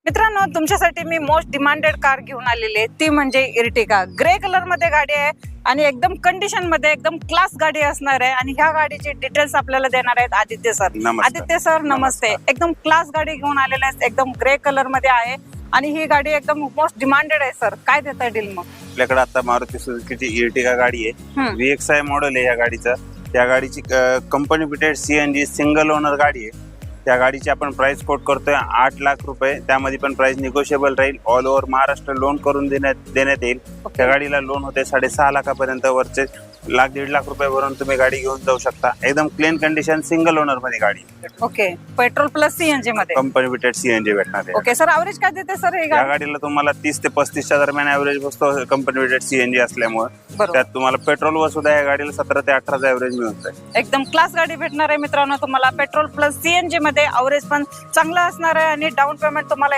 मित्रांनो, तुमच्यासाठी मी most demanded car घेऊन आलेली आहे, ती म्हणजे इर्टिगा. ग्रे कलर मध्ये गाडी आहे आणि एकदम कंडिशन मध्ये एकदम क्लास गाडी असणार आहे. आणि ह्या गाडीचे डिटेल्स आपल्याला देणार आहेत आदित्य सर. आदित्य सर नमस्ते. एकदम क्लास गाडी घेऊन आलेले आहेत, एकदम ग्रे कलर मध्ये आहे आणि ही गाडी एकदम मोस्ट डिमांडेड आहे. सर काय देता डील मग? आपल्याकडे आता मारुती सुझुकीची इर्टिगा गाडी आहे, VXI मॉडेल आहे या गाडीचं. त्या गाडीची company fitted CNG single owner गाडी आहे. त्या गाडीची आपण प्राइस कोट करतोय 8 लाख रुपये. त्यामध्ये पण प्राइस निगोशिएबल राहील. ऑल ओव्हर महाराष्ट्र लोन करून देण्यात येईल. त्या गाडीला लोन होते 6.5 लाखापर्यंत. वरचे 1.5 लाख रुपये भरून तुम्ही गाडी घेऊन जाऊ शकता. एकदम क्लीन कंडिशन सिंगल ओनर मध्ये गाडी. ओके, पेट्रोल प्लस CNG मध्ये कंपनी फिटेड CNG भेटणार आहे. ओके सर, ॲव्हरेज काय देते सर ही या गाडीला तुम्हाला 30 ते 35च्या दरम्यान ॲव्हरेज बसतो. कंपनी फिटेड CNG असल्यामुळे त्यात तुम्हाला पेट्रोल वर सुद्धा या गाडीला 17 ते 18चा ॲव्हरेज मिळून जाईल. एकदम क्लास गाडी भेटणार आहे मित्रांनो तुम्हाला. पेट्रोल प्लस CNG मध्ये ॲव्हरेज पण चांगला असणार आहे आणि डाऊन पेमेंट तुम्हाला